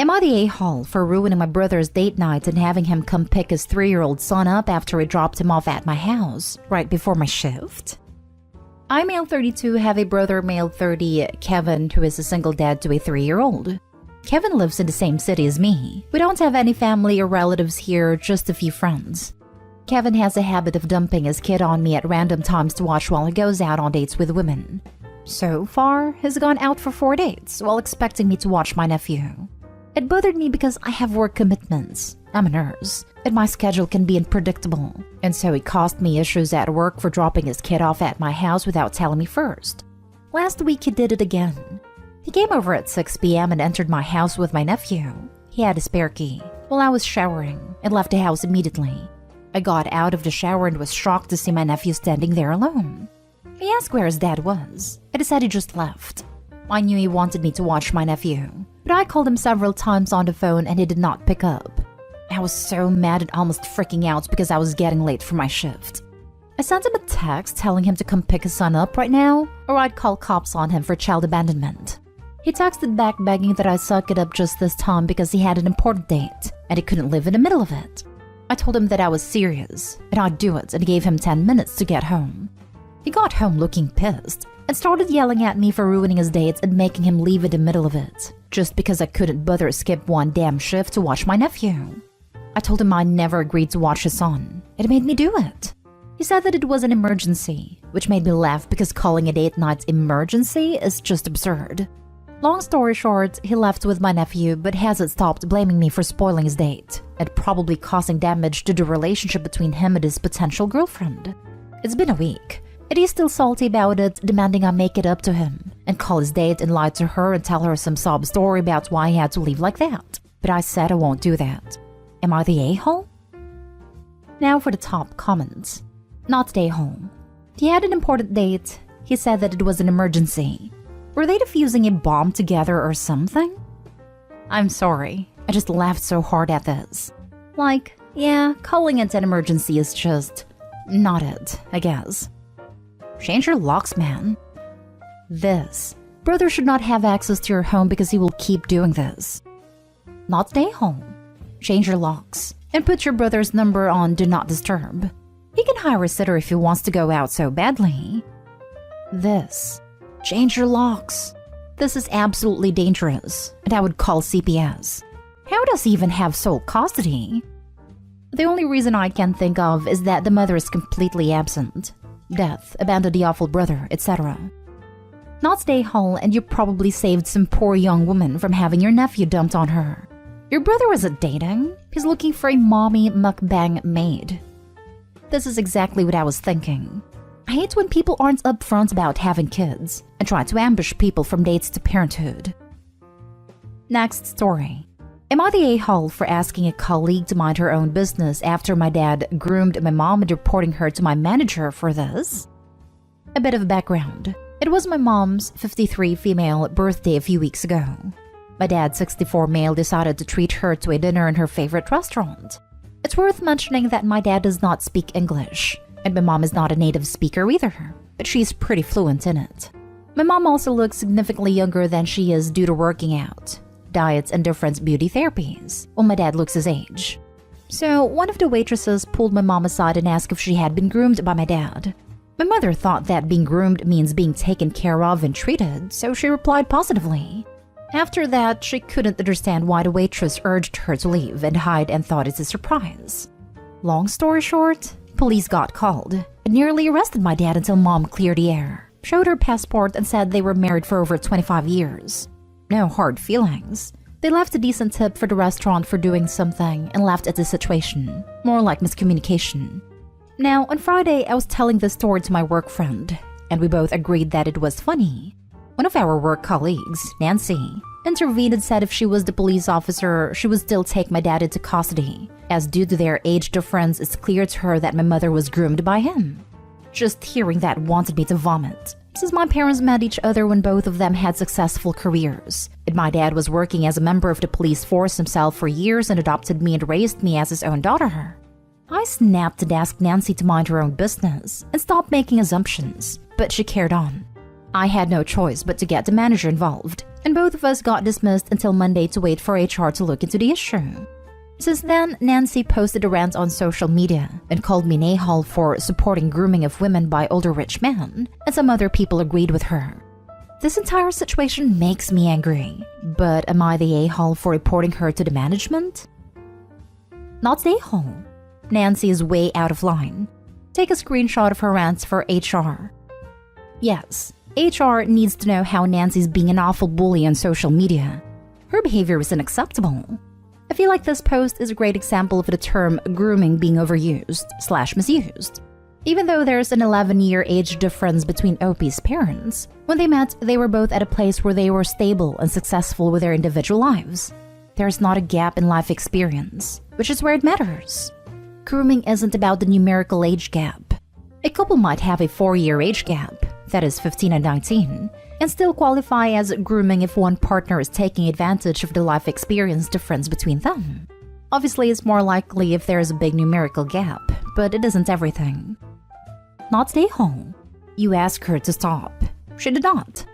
Am I the a-hole for ruining my brother's date night and having him come pick his 3-year-old son up after I dropped him off at my house right before my shift? I, male 32, have a brother, male 30, Kevin, who is a single dad to a 3-year-old. Kevin lives in the same city as me. We don't have any family or relatives here, just a few friends. Kevin has a habit of dumping his kid on me at random times to watch while he goes out on dates with women. So far, he's gone out for 4 dates while expecting me to watch my nephew. It bothered me because I have work commitments. I'm a nurse, and my schedule can be unpredictable. And so it caused me issues at work for dropping his kid off at my house without telling me first. Last week he did it again. He came over at 6 p.m. and entered my house with my nephew. He had a spare key while I was showering and left the house immediately. I got out of the shower and was shocked to see my nephew standing there alone. I asked where his dad was, and he said he just left. I knew he wanted me to watch my nephew, but I called him several times on the phone and he did not pick up. I was so mad and almost freaking out because I was getting late for my shift. I sent him a text telling him to come pick his son up right now, or I'd call cops on him for child abandonment. He texted back begging that I suck it up just this time because he had an important date and he couldn't live in the middle of it. I told him that I was serious and I'd do it and gave him 10 minutes to get home. He got home looking pissed and started yelling at me for ruining his dates and making him leave in the middle of it, just because I couldn't bother skip one damn shift to watch my nephew. I told him I never agreed to watch his son. It made me do it. He said that it was an emergency, which made me laugh because calling a date night emergency is just absurd. Long story short, he left with my nephew but hasn't stopped blaming me for spoiling his date and probably causing damage to the relationship between him and his potential girlfriend. It's been a week, and he's still salty about it, demanding I make it up to him and call his date and lie to her and tell her some sob story about why he had to leave like that. But I said I won't do that. Am I the a-hole? Now for the top comments. Not the a-hole. He had an important date. He said that it was an emergency. Were they defusing a bomb together or something? I'm sorry. I just laughed so hard at this. Like, yeah, calling it an emergency is just not it, I guess. Change your locks, man. This. Brother should not have access to your home because he will keep doing this. Not stay home. Change your locks and put your brother's number on Do Not Disturb. He can hire a sitter if he wants to go out so badly. This. Change your locks. This is absolutely dangerous, and I would call CPS. How does he even have sole custody? The only reason I can think of is that the mother is completely absent. Death, abandoned the awful brother, etc. Not stay home, and you probably saved some poor young woman from having your nephew dumped on her. Your brother isn't dating. He's looking for a mommy mukbang maid. This is exactly what I was thinking. I hate when people aren't upfront about having kids and try to ambush people from dates to parenthood. Next story. Am I the a-hole for asking a colleague to mind her own business after my dad groomed my mom and reporting her to my manager for this? A bit of background. It was my mom's 53 female birthday a few weeks ago. My dad's 64 male decided to treat her to a dinner in her favorite restaurant. It's worth mentioning that my dad does not speak English, and my mom is not a native speaker either, but she's pretty fluent in it. My mom also looks significantly younger than she is due to working out, diets, and different beauty therapies, while my dad looks his age. So one of the waitresses pulled my mom aside and asked if she had been groomed by my dad. My mother thought that being groomed means being taken care of and treated, so she replied positively. After that, she couldn't understand why the waitress urged her to leave and hide and thought it's a surprise. Long story short, police got called and nearly arrested my dad until mom cleared the air, showed her passport, and said they were married for over 25 years. No hard feelings. They left a decent tip for the restaurant for doing something and laughed at the situation. More like miscommunication. Now, on Friday, I was telling this story to my work friend, and we both agreed that it was funny. One of our work colleagues, Nancy, intervened and said if she was the police officer, she would still take my dad into custody, as due to their age difference, it's clear to her that my mother was groomed by him. Just hearing that wanted me to vomit, since my parents met each other when both of them had successful careers, and my dad was working as a member of the police force himself for years and adopted me and raised me as his own daughter. I snapped and asked Nancy to mind her own business and stop making assumptions, but she carried on. I had no choice but to get the manager involved and both of us got dismissed until Monday to wait for HR to look into the issue. Since then, Nancy posted a rant on social media and called me an a-hole for supporting grooming of women by older rich men, and some other people agreed with her. This entire situation makes me angry, but am I the a-hole for reporting her to the management? Not the a-hole. Nancy is way out of line. Take a screenshot of her rants for HR. Yes, HR needs to know how Nancy's being an awful bully on social media. Her behavior is unacceptable. I feel like this post is a great example of the term grooming being overused/misused. Even though there's an 11-year age difference between OP's parents, when they met, they were both at a place where they were stable and successful with their individual lives. There's not a gap in life experience, which is where it matters. Grooming isn't about the numerical age gap. A couple might have a 4-year age gap, that is 15 and 19, and still qualify as grooming if one partner is taking advantage of the life experience difference between them. Obviously, it's more likely if there is a big numerical gap, but it isn't everything. Not stay home. You ask her to stop. She did not.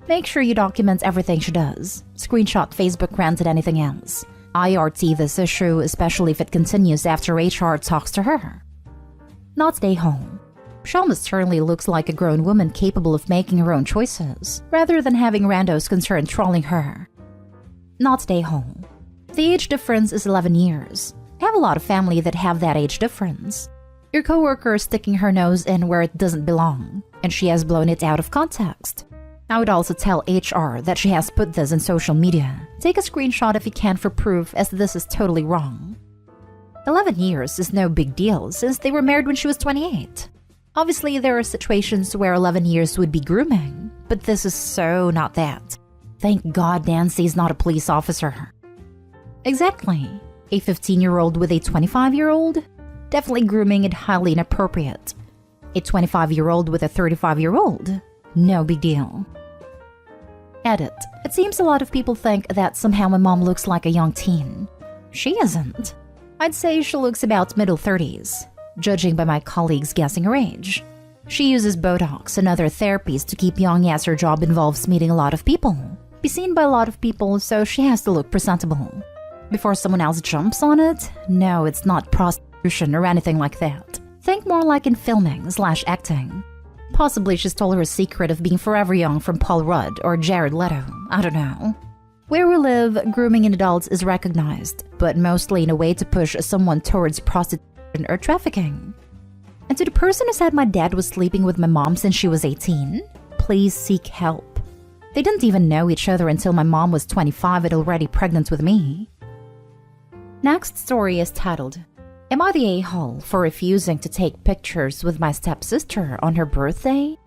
Make sure you document everything she does. Screenshot Facebook rant and anything else. IRT this issue, especially if it continues after HR talks to her. Not stay home. She almost certainly looks like a grown woman capable of making her own choices, rather than having randos concerned trolling her. Not stay home. The age difference is 11 years. I have a lot of family that have that age difference. Your coworker is sticking her nose in where it doesn't belong, and she has blown it out of context. I would also tell HR that she has put this in social media. Take a screenshot if you can for proof, as this is totally wrong. 11 years is no big deal since they were married when she was 28. Obviously, there are situations where 11 years would be grooming, but this is so not that. Thank God Nancy's not a police officer. Exactly. A 15-year-old with a 25-year-old? Definitely grooming and highly inappropriate. A 25-year-old with a 35-year-old? No big deal. Edit. It seems a lot of people think that somehow my mom looks like a young teen. She isn't. I'd say she looks about middle 30s, judging by my colleagues guessing her age. She uses Botox and other therapies to keep young as her job involves meeting a lot of people, be seen by a lot of people, so she has to look presentable. Before someone else jumps on it, no, it's not prostitution or anything like that. Think more like in filming/acting. Possibly she stole her secret of being forever young from Paul Rudd or Jared Leto, I don't know. Where we live, grooming in adults is recognized, but mostly in a way to push someone towards prostitution or trafficking. And to the person who said my dad was sleeping with my mom since she was 18, please seek help. They didn't even know each other until my mom was 25 and already pregnant with me. Next story is titled, Am I the a-hole for refusing to take pictures with my stepsister on her birthday?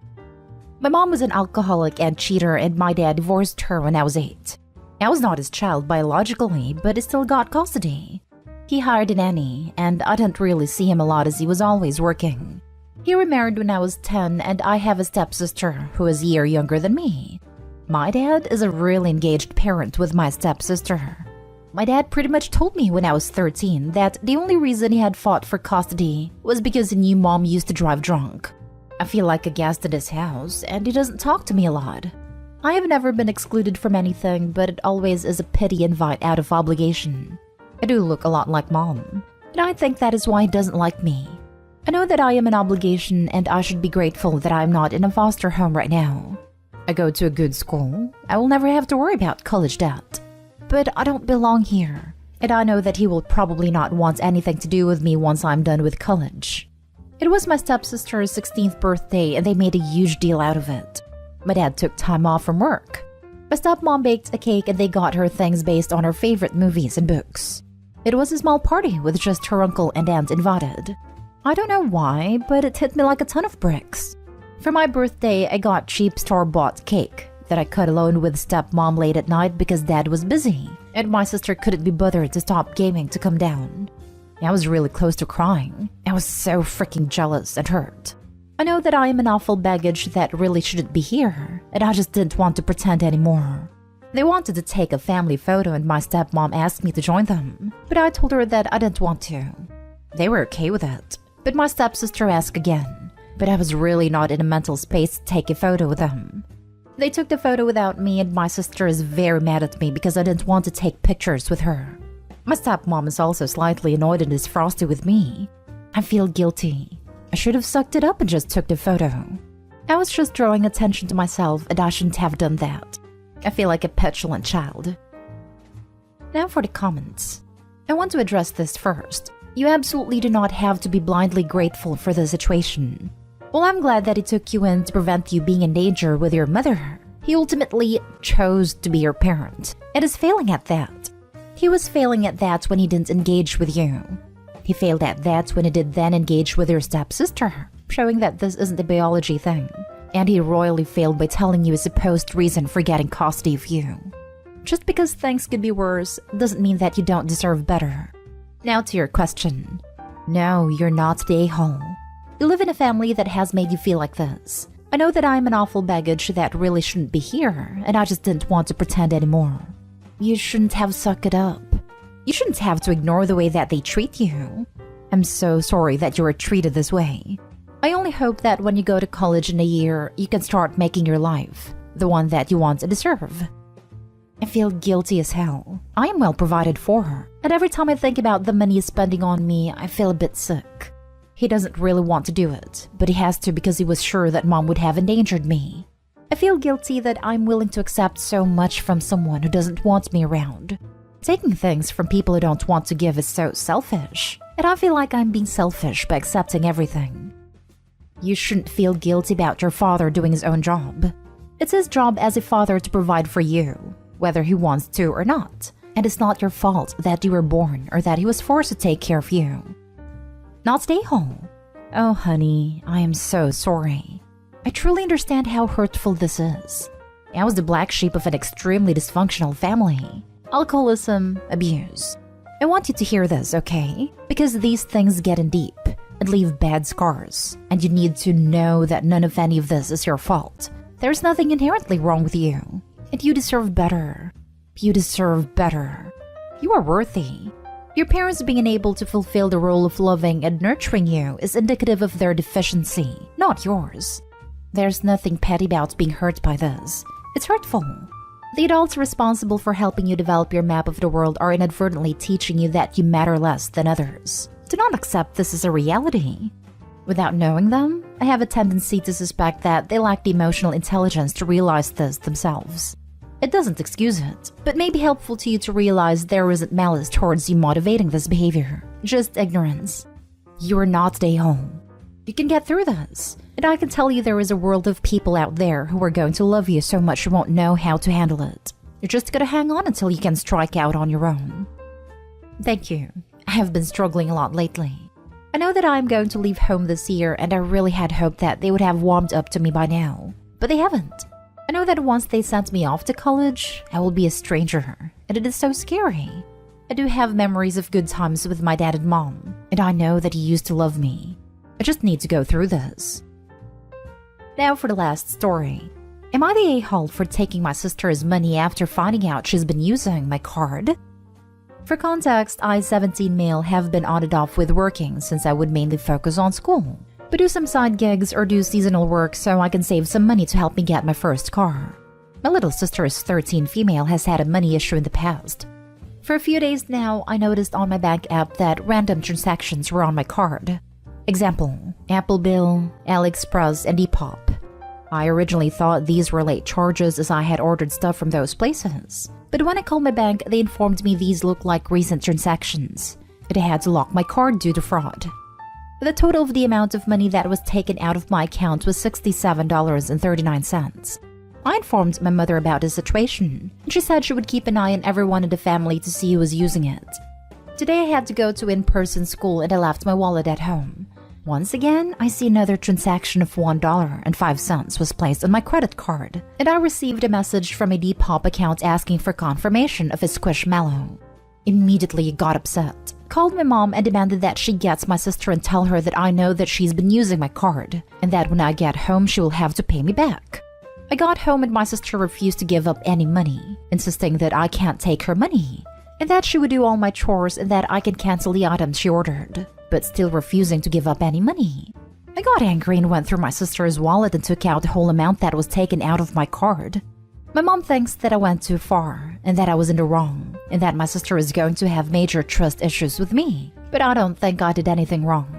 My mom was an alcoholic and cheater, and my dad divorced her when I was 8. I was not his child biologically, but he still got custody. He hired a nanny, and I didn't really see him a lot as he was always working. He remarried when I was 10, and I have a stepsister who is a year younger than me. My dad is a really engaged parent with my stepsister. My dad pretty much told me when I was 13 that the only reason he had fought for custody was because he knew mom used to drive drunk. I feel like a guest at his house, and he doesn't talk to me a lot. I have never been excluded from anything, but it always is a pity invite out of obligation. I do look a lot like mom, and I think that is why he doesn't like me. I know that I am an obligation, and I should be grateful that I am not in a foster home right now. I go to a good school. I will never have to worry about college debt. But I don't belong here, and I know that he will probably not want anything to do with me once I'm done with college. It was my stepsister's 16th birthday, and they made a huge deal out of it. My dad took time off from work. My stepmom baked a cake, and they got her things based on her favorite movies and books. It was a small party with just her uncle and aunt invited. I don't know why, but it hit me like a ton of bricks. For my birthday, I got cheap store-bought cake that I cut alone with stepmom late at night because dad was busy, and my sister couldn't be bothered to stop gaming to come down. I was really close to crying. I was so freaking jealous and hurt. I know that I am an awful baggage that really shouldn't be here, and I just didn't want to pretend anymore. They wanted to take a family photo, and my stepmom asked me to join them, but I told her that I didn't want to. They were okay with it, but my stepsister asked again, but I was really not in a mental space to take a photo with them. They took the photo without me, and my sister is very mad at me because I didn't want to take pictures with her. My stepmom is also slightly annoyed and is frosty with me. I feel guilty. I should have sucked it up and just took the photo. I was just drawing attention to myself, and I shouldn't have done that. I feel like a petulant child. Now for the comments. I want to address this first. You absolutely do not have to be blindly grateful for the situation. Well, I'm glad that he took you in to prevent you being in danger with your mother. He ultimately chose to be your parent, and is failing at that. He was failing at that when he didn't engage with you. He failed at that when he did then engage with your stepsister, showing that this isn't a biology thing. And he royally failed by telling you a supposed reason for getting custody of you. Just because things could be worse doesn't mean that you don't deserve better. Now to your question. No, you're not the a-hole. You live in a family that has made you feel like this. I know that I'm an awful baggage that really shouldn't be here, and I just didn't want to pretend anymore. You shouldn't have sucked it up. You shouldn't have to ignore the way that they treat you. I'm so sorry that you were treated this way. I only hope that when you go to college in a year, you can start making your life, the one that you want and deserve. I feel guilty as hell. I am well provided for, and every time I think about the money he's spending on me, I feel a bit sick. He doesn't really want to do it, but he has to because he was sure that Mom would have endangered me. I feel guilty that I'm willing to accept so much from someone who doesn't want me around. Taking things from people who don't want to give is so selfish, and I feel like I'm being selfish by accepting everything. You shouldn't feel guilty about your father doing his own job. It's his job as a father to provide for you, whether he wants to or not, and it's not your fault that you were born or that he was forced to take care of you. Not stay home. Oh honey, I am so sorry. I truly understand how hurtful this is. I was the black sheep of an extremely dysfunctional family. Alcoholism, abuse. I want you to hear this, okay? Because these things get in deep and leave bad scars, and you need to know that none of any of this is your fault. There's nothing inherently wrong with you, and you deserve better. You deserve better. You are worthy. Your parents being unable to fulfill the role of loving and nurturing you is indicative of their deficiency, not yours. There's nothing petty about being hurt by this. It's hurtful. The adults responsible for helping you develop your map of the world are inadvertently teaching you that you matter less than others. Do not accept this as a reality. Without knowing them, I have a tendency to suspect that they lack the emotional intelligence to realize this themselves. It doesn't excuse it, but may be helpful to you to realize there isn't malice towards you motivating this behavior, just ignorance. You are not the a-hole. You can get through this, and I can tell you there is a world of people out there who are going to love you so much you won't know how to handle it. You're just gonna hang on until you can strike out on your own. Thank you. I have been struggling a lot lately. I know that I'm going to leave home this year, and I really had hoped that they would have warmed up to me by now, but they haven't. I know that once they sent me off to college, I will be a stranger, and it is so scary. I do have memories of good times with my dad and mom, and I know that he used to love me. I just need to go through this. Now for the last story. Am I the a-hole for taking my sister's money after finding out she's been using my card? For context, I, 17 male, have been on and off with working since I would mainly focus on school, but do some side gigs or do seasonal work so I can save some money to help me get my first car. My little sister is 13 female, has had a money issue in the past. For a few days now, I noticed on my bank app that random transactions were on my card. Example, Apple Bill, AliExpress, and Depop. I originally thought these were late charges as I had ordered stuff from those places. But when I called my bank, they informed me these looked like recent transactions, and I had to lock my card due to fraud. The total of the amount of money that was taken out of my account was $67.39. I informed my mother about the situation, and she said she would keep an eye on everyone in the family to see who was using it. Today I had to go to in-person school and I left my wallet at home. Once again, I see another transaction of $1.05 was placed on my credit card, and I received a message from a Depop account asking for confirmation of a Squishmallow. Immediately I got upset, called my mom and demanded that she gets my sister and tell her that I know that she's been using my card, and that when I get home she will have to pay me back. I got home and my sister refused to give up any money, insisting that I can't take her money, and that she would do all my chores and that I can cancel the items she ordered, but still refusing to give up any money. I got angry and went through my sister's wallet and took out the whole amount that was taken out of my card. My mom thinks that I went too far and that I was in the wrong and that my sister is going to have major trust issues with me, but I don't think I did anything wrong.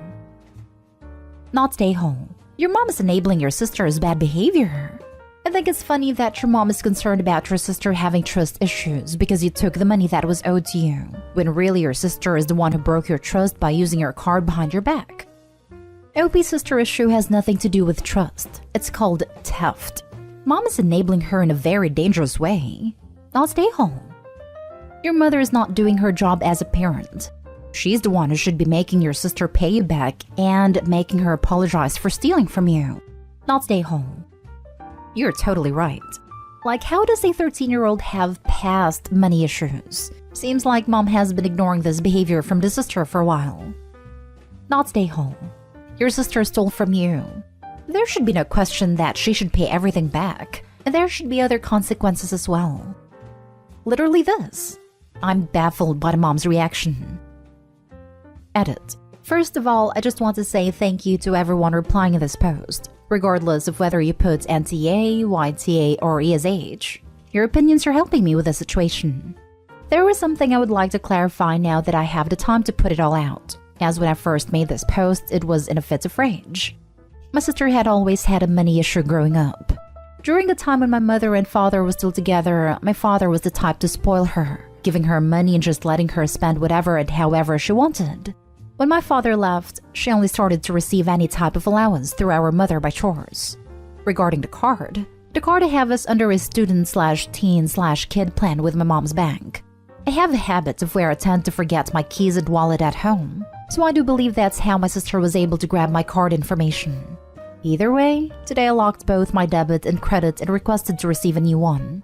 Not stay home. Your mom is enabling your sister's bad behavior. I think it's funny that your mom is concerned about your sister having trust issues because you took the money that was owed to you, when really your sister is the one who broke your trust by using your card behind your back. OP's sister issue has nothing to do with trust. It's called theft. Mom is enabling her in a very dangerous way. Now stay home. Your mother is not doing her job as a parent. She's the one who should be making your sister pay you back and making her apologize for stealing from you. Not stay home. You're totally right. Like, how does a 13-year-old have past money issues? Seems like mom has been ignoring this behavior from the sister for a while. Not stay home. Your sister stole from you. There should be no question that she should pay everything back, and there should be other consequences as well. Literally this. I'm baffled by the mom's reaction. Edit. First of all, I just want to say thank you to everyone replying in this post, regardless of whether you put NTA, YTA, or ESH. Your opinions are helping me with the situation. There was something I would like to clarify now that I have the time to put it all out, as when I first made this post, it was in a fit of rage. My sister had always had a money issue growing up. During the time when my mother and father were still together, my father was the type to spoil her, giving her money and just letting her spend whatever and however she wanted. When my father left, she only started to receive any type of allowance through our mother by chores. Regarding the card I have is under a student/teen/kid plan with my mom's bank. I have a habit of where I tend to forget my keys and wallet at home, so I do believe that's how my sister was able to grab my card information. Either way, today I locked both my debit and credit and requested to receive a new one.